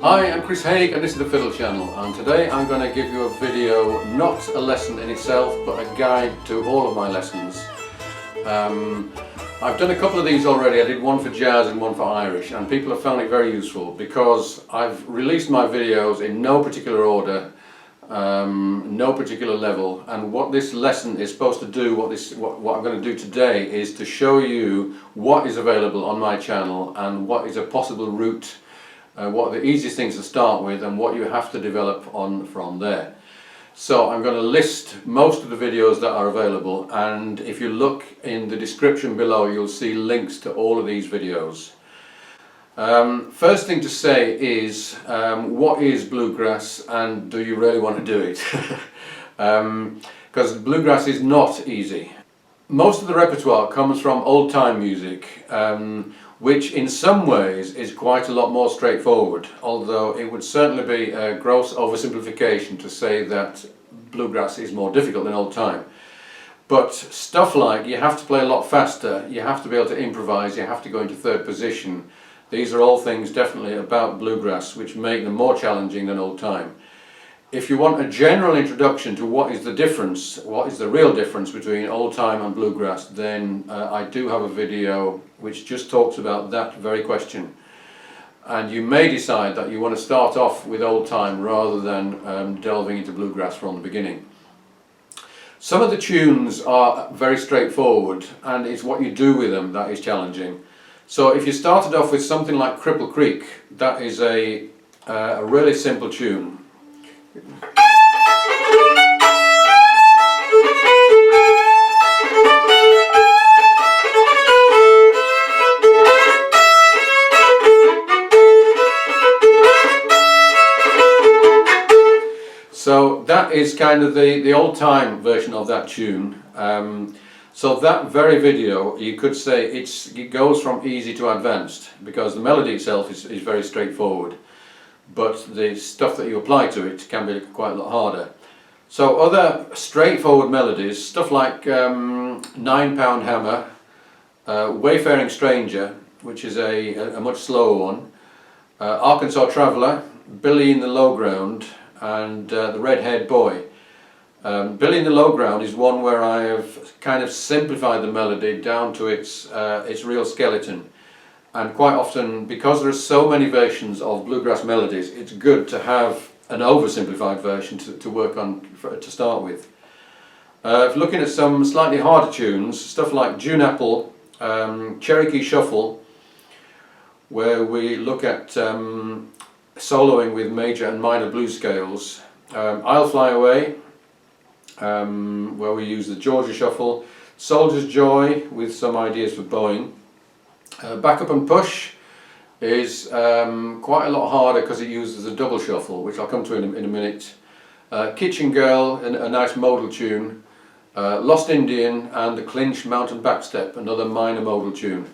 Hi, I'm Chris Haig and this is the Fiddle Channel, and today I'm going to give you a video, not a lesson in itself, but a guide to all of my lessons. I've done a couple of these already. I did one for jazz and one for Irish, and people have found it very useful because I've released my videos in no particular order, no particular level, and what this lesson is supposed to do, what I'm going to do today is to show you what is available on my channel and what is a possible route, what are the easiest things to start with and what you have to develop on from there. So I'm going to list most of the videos that are available, and if you look in the description below you'll see links to all of these videos. First thing to say is, what is bluegrass and do you really want to do it? Because bluegrass is not easy. Most of the repertoire comes from old time music, which in some ways is quite a lot more straightforward, although it would certainly be a gross oversimplification to say that bluegrass is more difficult than old time. But stuff like you have to play a lot faster, you have to be able to improvise, you have to go into third position. These are all things definitely about bluegrass which make them more challenging than old time. If you want a general introduction to what is the difference, what is the real difference between old time and bluegrass, then I do have a video which just talks about that very question. And you may decide that you want to start off with old time rather than delving into bluegrass from the beginning. Some of the tunes are very straightforward, and it's what you do with them that is challenging. So if you started off with something like Cripple Creek, that is a really simple tune. So that is kind of the old time version of that tune. So that very video, you could say it goes from easy to advanced, because the melody itself is very straightforward, but the stuff that you apply to it can be quite a lot harder. So other straightforward melodies, stuff like 9-Pound Hammer, Wayfaring Stranger, which is a much slower one, Arkansas Traveller, Billy in the Lowground, and the Red-Haired Boy. Billy in the Lowground is one where I have kind of simplified the melody down to its real skeleton. And quite often, because there are so many versions of bluegrass melodies, it's good to have an oversimplified version to work on to start with. If you're looking at some slightly harder tunes, stuff like June Apple, Cherokee Shuffle, where we look at soloing with major and minor blues scales, I'll Fly Away, where we use the Georgia Shuffle, Soldier's Joy with some ideas for bowing. Back Up and Push is quite a lot harder because it uses a double shuffle, which I'll come to in a minute. Kitchen Girl, a nice modal tune. Lost Indian and the Clinch Mountain Backstop, another minor modal tune.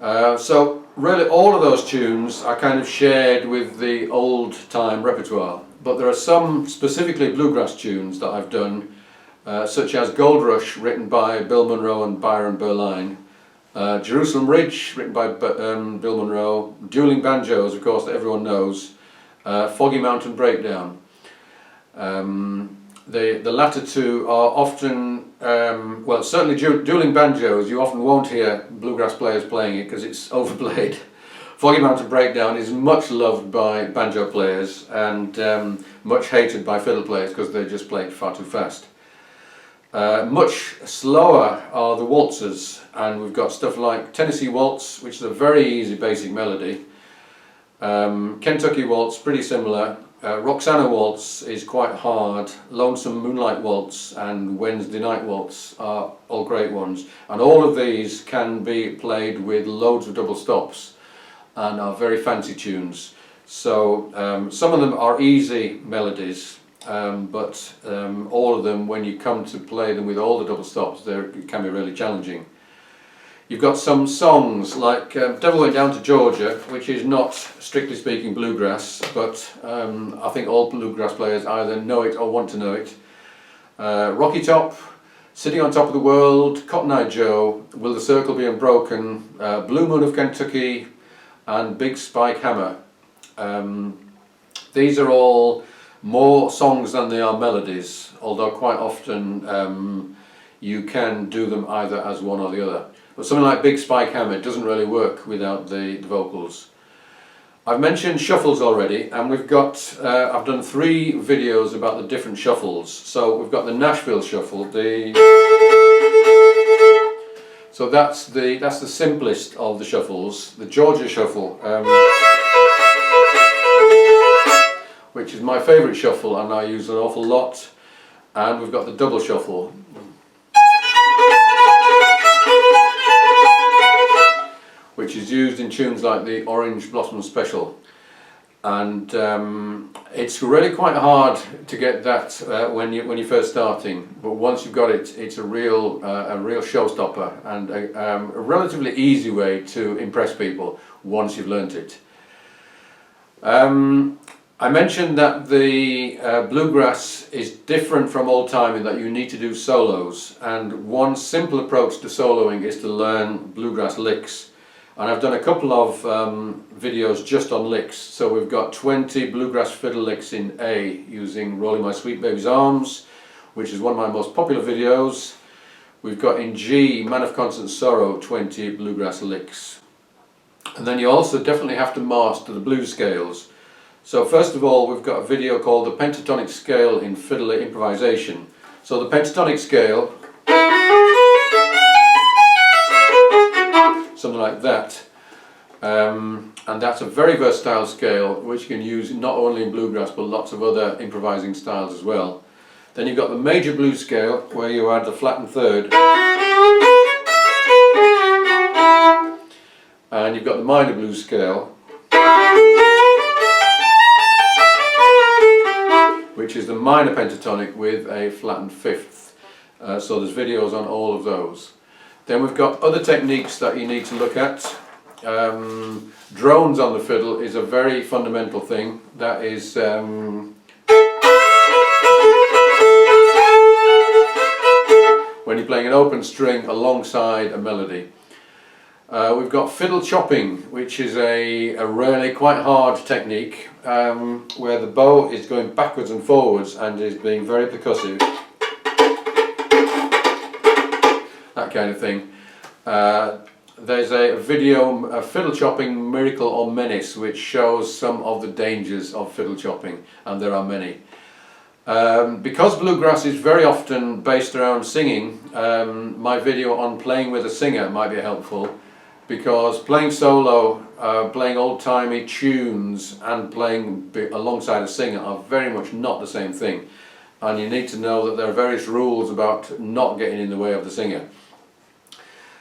So really all of those tunes are kind of shared with the old time repertoire, but there are some specifically bluegrass tunes that I've done, such as Gold Rush, written by Bill Monroe and Byron Berline, Jerusalem Ridge, written by Bill Monroe, Dueling Banjos, of course, that everyone knows, Foggy Mountain Breakdown. The latter two are often, well, certainly Dueling Banjos, you often won't hear bluegrass players playing it because it's overplayed. Foggy Mountain Breakdown is much loved by banjo players and much hated by fiddle players because they just play it far too fast. Much slower are the waltzes, and we've got stuff like Tennessee Waltz, which is a very easy basic melody. Kentucky Waltz, pretty similar. Roxana Waltz is quite hard. Lonesome Moonlight Waltz and Wednesday Night Waltz are all great ones, and all of these can be played with loads of double stops and are very fancy tunes. So some of them are easy melodies, but all of them, when you come to play them with all the double stops, it can be really challenging. You've got some songs like Devil Went Down to Georgia, which is not, strictly speaking, bluegrass, but I think all bluegrass players either know it or want to know it. Rocky Top, Sitting on Top of the World, Cotton Eye Joe, Will the Circle Be Unbroken, Blue Moon of Kentucky, and Big Spike Hammer. These are all more songs than they are melodies, although quite often you can do them either as one or the other. But something like Big Spike Hammer doesn't really work without the vocals. I've mentioned shuffles already, and we've got, I've done 3 videos about the different shuffles. So we've got the Nashville Shuffle, so that's the simplest of the shuffles. The Georgia Shuffle, which is my favourite shuffle and I use an awful lot. And we've got the Double Shuffle, which is used in tunes like the Orange Blossom Special. And it's really quite hard to get that when you're first starting, but once you've got it, it's a real showstopper and a relatively easy way to impress people once you've learnt it. I mentioned that the bluegrass is different from old time in that you need to do solos, and one simple approach to soloing is to learn bluegrass licks. And I've done a couple of videos just on licks. So we've got 20 bluegrass fiddle licks in A using Rolling My Sweet Baby's Arms, which is one of my most popular videos. We've got in G, Man of Constant Sorrow, 20 bluegrass licks. And then you also definitely have to master the blues scales. So first of all, we've got a video called the Pentatonic Scale in Fiddle Improvisation. So the pentatonic scale, something like that, and that's a very versatile scale which you can use not only in bluegrass but lots of other improvising styles as well. Then you've got the major blues scale where you add the flattened third, and you've got the minor blues scale, which is the minor pentatonic with a flattened fifth. So there's videos on all of those. Then we've got other techniques that you need to look at. Drones on the fiddle is a very fundamental thing. That is when you're playing an open string alongside a melody. We've got fiddle chopping, which is a really quite hard technique where the bow is going backwards and forwards and is being very percussive. That kind of thing. There's a video, a fiddle chopping miracle or menace, which shows some of the dangers of fiddle chopping, and there are many. Because bluegrass is very often based around singing, my video on playing with a singer might be helpful, because playing solo, playing old-timey tunes and playing alongside a singer are very much not the same thing, and you need to know that there are various rules about not getting in the way of the singer.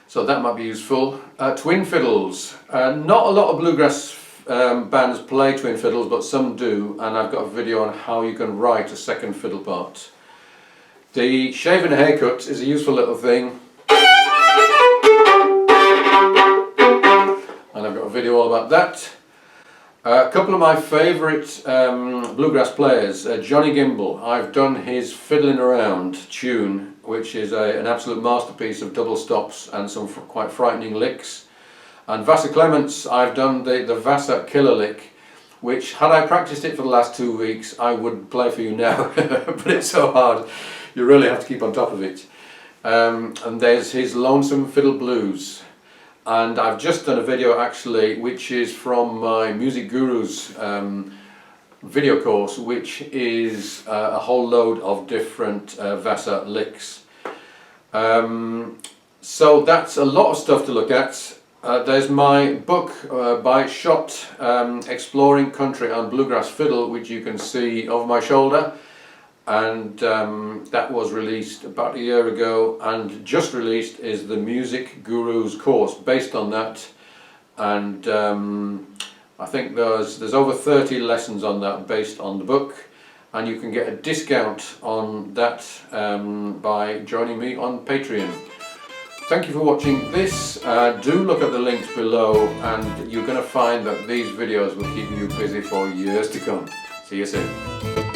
So that might be useful. Twin fiddles. Not a lot of bluegrass bands play twin fiddles, but some do, and I've got a video on how you can write a second fiddle part. The shave and haircut is a useful little thing, and I've got a video all about that. A couple of my favourite bluegrass players, Johnny Gimble. I've done his Fiddling Around tune, which is an absolute masterpiece of double stops and some quite frightening licks. And Vassar Clements, I've done the Vassar Killer Lick, which, had I practiced it for the last 2 weeks, I would play for you now, but it's so hard, you really have to keep on top of it. And there's his Lonesome Fiddle Blues. And I've just done a video actually, which is from my Music Gurus video course, which is a whole load of different Vassar licks. So that's a lot of stuff to look at. There's my book by Shot, Exploring Country and Bluegrass Fiddle, which you can see over my shoulder, and that was released about a year ago, and just released is the Music Gurus course based on that, and I think there's over 30 lessons on that based on the book, and you can get a discount on that by joining me on Patreon. Thank you for watching this. Do look at the links below, and you're going to find that these videos will keep you busy for years to come. See you soon.